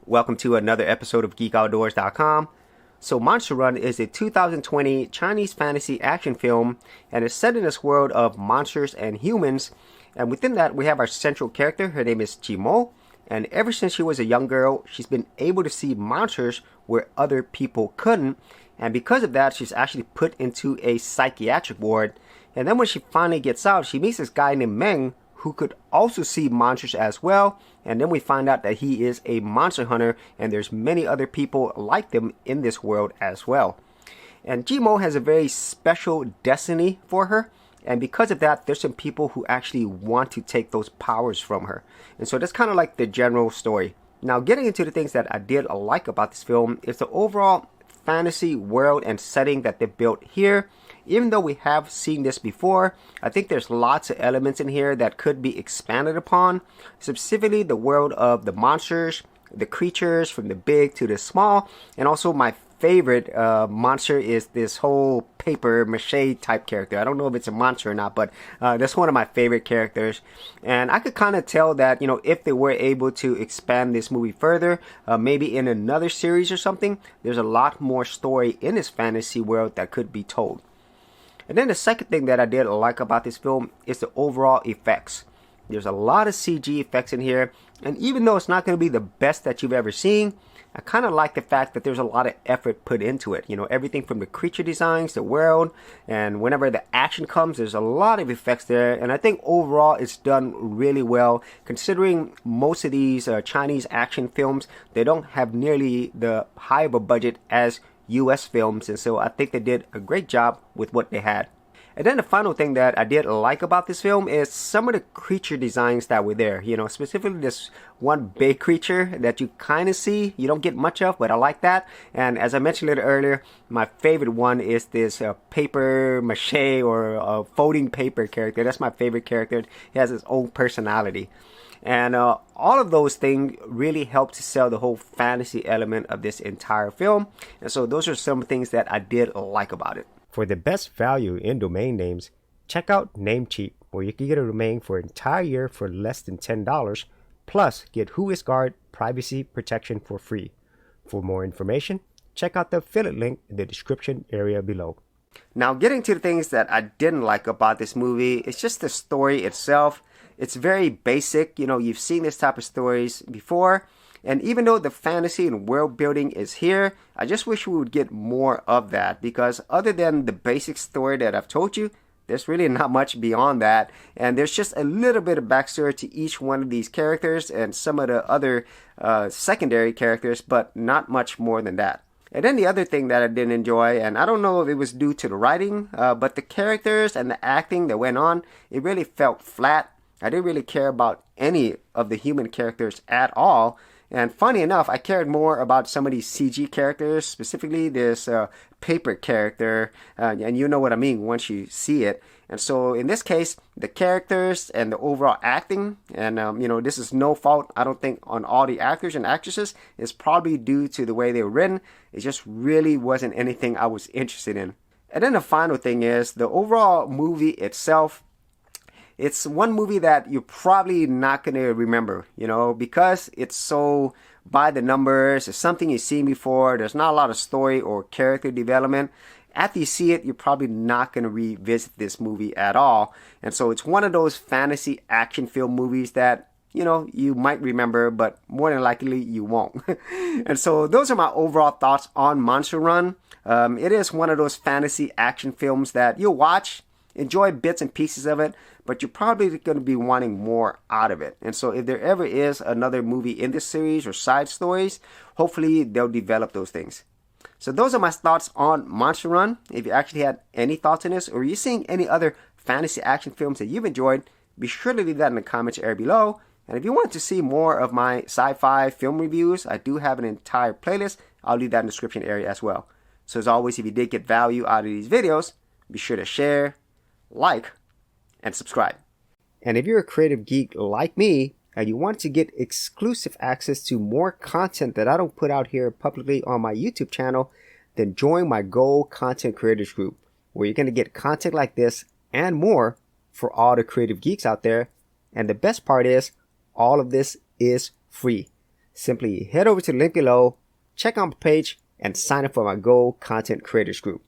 Welcome to another episode of GeekOutdoors.com. So Monster Run is a 2020 Chinese fantasy action film and is set in this world of monsters and humans. And within that, we have our central character. Her name is Jimo. And ever since she was a young girl, she's been able to see monsters where other people couldn't. And because of that, she's actually put into a psychiatric ward. And then when she finally gets out, she meets this guy named Meng, who could also see monsters as well. And then we find out that he is a monster hunter, and there's many other people like them in this world as well. And Jimo has a very special destiny for her, and because of that, there's some people who actually want to take those powers from her. And so that's kind of like the general story. Now, getting into the things that I did like about this film is the overall fantasy world and setting that they built here. Even though we have seen this before, I think there's lots of elements in here that could be expanded upon. Specifically the world of the monsters, the creatures from the big to the small, and also my favorite monster is this whole paper mache type character. I don't know if it's a monster or not, but that's one of my favorite characters. And I could kind of tell that, if they were able to expand this movie further, maybe in another series or something, there's a lot more story in this fantasy world that could be told. And then the second thing that I did like about this film is the overall effects. There's a lot of CG effects in here, and even though it's not going to be the best that you've ever seen, I kind of like the fact that there's a lot of effort put into it. Everything from the creature designs, the world, and whenever the action comes, there's a lot of effects there. And I think overall it's done really well, considering most of these Chinese action films, they don't have nearly the high of a budget as US films, and so I think they did a great job with what they had. And then the final thing that I did like about this film is some of the creature designs that were there. Specifically this one big creature that you kind of see, you don't get much of, but I like that. And as I mentioned a little earlier, my favorite one is this paper mache or folding paper character. That's my favorite character. He has his own personality. And all of those things really help to sell the whole fantasy element of this entire film. And so those are some things that I did like about it. For the best value in domain names, check out Namecheap, where you can get a domain for an entire year for less than $10, plus get WhoisGuard privacy protection for free. For more information, check out the affiliate link in the description area below. Now, getting to the things that I didn't like about this movie, it's just the story itself. It's very basic. You've seen this type of stories before. And even though the fantasy and world building is here, I just wish we would get more of that, because other than the basic story that I've told you, there's really not much beyond that. And there's just a little bit of backstory to each one of these characters and some of the other secondary characters, but not much more than that. And then the other thing that I didn't enjoy, and I don't know if it was due to the writing, but the characters and the acting that went on, it really felt flat. I didn't really care about any of the human characters at all. And funny enough, I cared more about some of these CG characters, specifically this paper character, and you know what I mean once you see it. And so in this case, the characters and the overall acting, and this is no fault, I don't think, on all the actors and actresses. It's probably due to the way they were written. It just really wasn't anything I was interested in. And then the final thing is the overall movie itself. It's one movie that you're probably not going to remember, because it's so by the numbers. It's something you've seen before. There's not a lot of story or character development. After you see it, you're probably not going to revisit this movie at all. And so it's one of those fantasy action film movies that, you might remember, but more than likely you won't. And so those are my overall thoughts on Monster Run. It is one of those fantasy action films that you'll watch, enjoy bits and pieces of it, but you're probably going to be wanting more out of it. And so if there ever is another movie in this series or side stories, hopefully they'll develop those things. So those are my thoughts on Monster Run. If you actually had any thoughts on this, or you're seeing any other fantasy action films that you've enjoyed, be sure to leave that in the comments area below. And if you want to see more of my sci-fi film reviews, I do have an entire playlist. I'll leave that in the description area as well. So as always, if you did get value out of these videos, be sure to share, like, and subscribe. And if you're a creative geek like me and you want to get exclusive access to more content that I don't put out here publicly on my YouTube channel, then join my Gold Content Creators group, where you're going to get content like this and more for all the creative geeks out there. And the best part is, all of this is free. Simply head over to the link below, check out my page, and sign up for my Go Content Creators group.